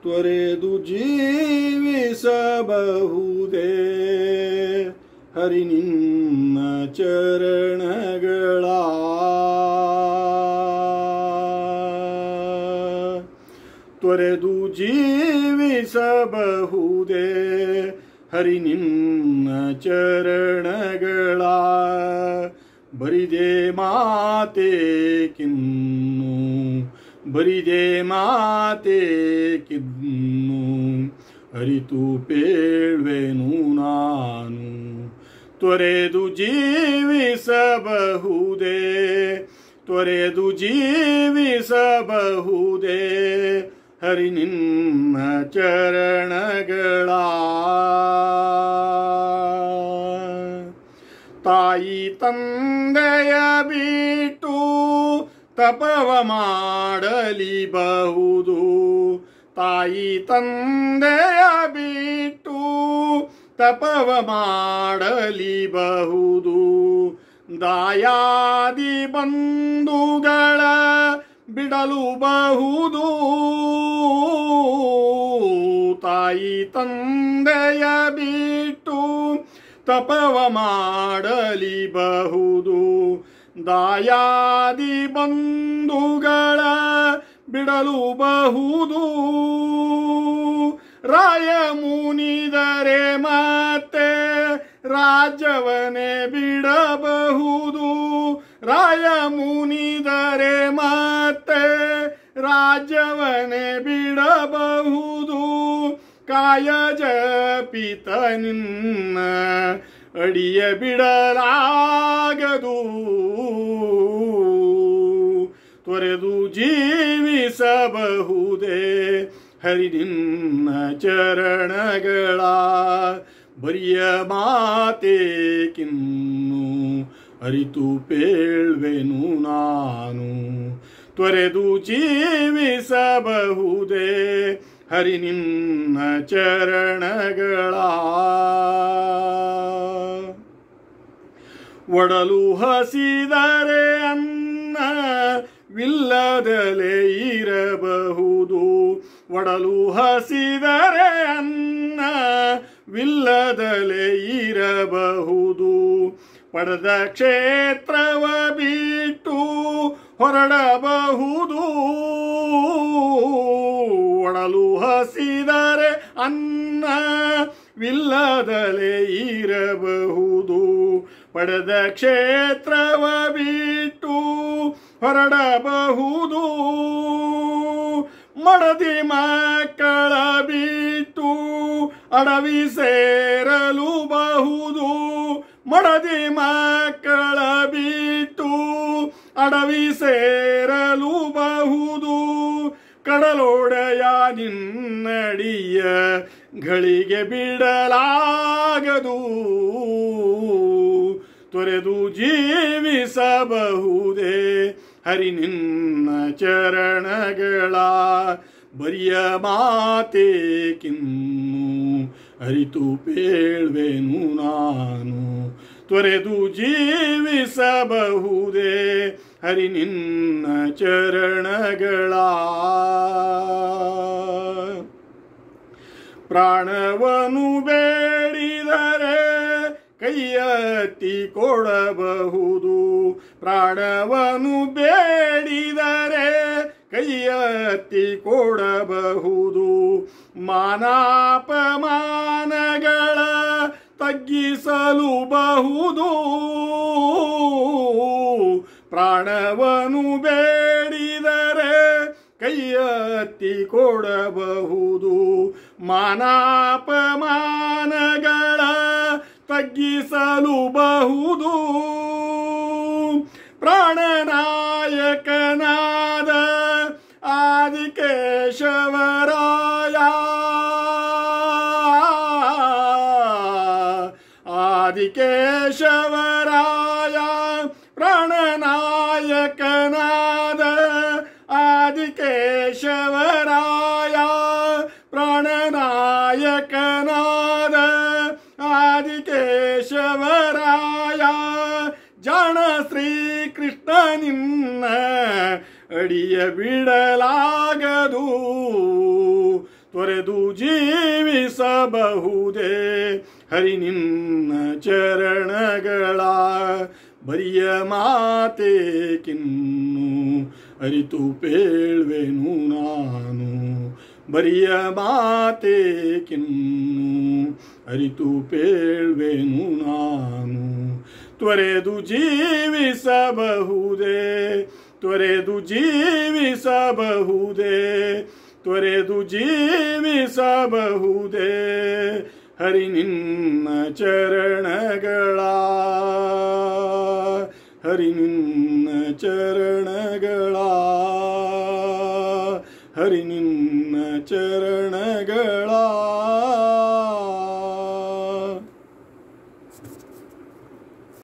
त्वरेदु ಜೀವಿಸಬಹುದೇ ಹರಿ ನಿನ್ನ ಚರಣಗಳ त्वरेदु ಜೀವಿಸಬಹುದೇ ಹರಿ ನಿನ್ನ ಚರಣಗಳ ಬರಿದೆ ಮಾತೆ ಕಿನ್ನು ಬರಿದೆ ಮಾತೆ ಕಿನ್ನು ಅರಿತು ಪೇಳ್ವೆನು ನಾನು त्वरेदु ಜೀವಿಸಬಹುದೇ त्वरेदु ಜೀವಿಸಬಹುದೇ ಹರಿ ನಿನ್ನ ಚರಣಗಳ ತಾಯಿ ತಂದೆಯ ಬಿಟ್ಟು ತಪವ ಮಾಡಲಿಬಹುದು ತಾಯಿ ತಂದೆಯ ಬಿಟ್ಟು ತಪವ ಮಾಡಲಿಬಹುದು ದಾಯಾದಿ ಬಂಧುಗಳ ಬಿಡಲುಬಹುದು ತಾಯಿ ತಂದೆಯ ಬಿಟ್ಟು ತಪವ ಮಾಡಲಿಬಹುದು ದಾಯಾದಿ ಬಂಧುಗಳ ಬಿಡಲುಬಹುದು ರಾಯ ಮುನಿದರೆ ಮತ್ತೆ ರಾಜ್ಯವನ್ನೇ ಬಿಡಬಹುದು ರಾಯ ಮುನಿದರೆ ಮತ್ತೆ ರಾಜ್ಯವನ್ನೇ ಬಿಡಬಹುದು ಕಾಯ ಜಪಿತ ನಿನ್ನ ಅಡಿಯ ಬಿಡಲಾಗದು त्वरेदु ಜೀವಿಸಬಹುದೇ ಹರಿ ನಿನ್ನ ಚರಣಗಳ ಬರಿಯ ಮಾತೆ ಕಿನ್ನು ಅರಿತು ಪೇಳ್ವೆನು ನಾನು त्वरेदु ಜೀವಿಸಬಹುದೇ ಹರಿ ನಿನ್ನ ಚರಣಗಳ ಒಡಲು ಹಸಿದರೆ ಅನ್ನ ವಿಲ್ಲದಲೇ ಇರಬಹುದು ಒಡಲು ಹಸಿದರೆ ಅನ್ನ ವಿಲ್ಲದಲೇ ಇರಬಹುದು ಪಡೆದ ಕ್ಷೇತ್ರವ ಬಿಟ್ಟು ಹೊರಡಬಹುದು ಒಡಲು ಹಸಿದರೆ ಅನ್ನ ವಿಲ್ಲದಲೇ ಇರಬಹುದು ಪಡೆದ ಕ್ಷೇತ್ರವ ಬಿಟ್ಟು ಹೊರಡಬಹುದು ಮಡದಿ ಮಕ್ಕಳ ಬಿಟ್ಟು ಅಡವಿ ಸೇರಲುಬಹುದು ಮಡದಿ ಮಕ್ಕಳ ಬಿಟ್ಟು ಅಡವಿ ಸೇರಲುಬಹುದು ಕಡಲೊಡೆಯ ನಿನ್ನಡಿಯ ಗಳಿಗೆ ಬಿಡಲಾಗದು त्वरेदु ಜೀವಿಸಬಹುದೇ ಹರಿ ನಿನ್ನ ಚರಣಗಳ ಬರಿಯ ಮಾತೆ ಕಿನ್ನು ಅರಿತು ಪೇಳ್ವೆನು ನಾನು त्वरेदु ಜೀವಿಸಬಹುದೇ ಹರಿ ನಿನ್ನ ಚರಣಗಳ ಪ್ರಾಣವನು ಬೇಡಿದರೆ ಕೈಯತ್ತಿ ಕೊಡಬಹುದು ಪ್ರಾಣವನು ಬೇಡಿದರೆ ಕೈಯತ್ತಿ ಕೊಡಬಹುದು ಮಾನಾಪಮಾನಗಳ ತಗ್ಗಿಸಲುಬಹುದು ಪ್ರಾಣವನು ಬೇಡಿದರೆ ಕೈಯತ್ತಿ ಕೊಡಬಹುದು ಮಾನಾಪಮಾನಗಳ ತಗ್ಗಿಸಲುಬಹುದು ಪ್ರಾಣನಾಯಕನಾದ ಆದಿಕೇಶವರಾಯ ಆದಿಕೇಶವರಾಯ ಪ್ರಾಣನಾಯಕನಾದ ಆದಿಕೇಶವರಾಯ ಪ್ರಾಣನಾಯಕನಾದ ಆದಿಕೇಶವರಾಯ ಜಾಣ ಶ್ರೀಕೃಷ್ಣ ನಿನ್ನ ಅಡಿಯ ಬಿಡಲಾಗದು ತೊರೆದು ಜೀವಿಸಬಹುದೇ ಹರಿ ನಿನ್ನ ಚರಣಗಳ ಬರಿಯ ಮಾತೇಕಿನ್ನು ಅರಿತು ಪೇಳ್ವೆನು ನಾನು ಬರಿಯ ಮಾತೇಕಿನ್ನು ಅರಿತು ಪೇಳ್ವೆನು ನಾನು ತೊರೆದು ಜೀವಿಸಬಹುದೇ ತೊರೆದು ಜೀವಿಸಬಹುದೇ ತೊರೆದು ಜೀವಿಸಬಹುದೇ ಹರಿ ನಿನ್ನ ಚರಣಗಳ ಹರಿ ನಿನ್ನ ಚರಣಗಳ ಹರಿ ನಿನ್ನ ಚರಣ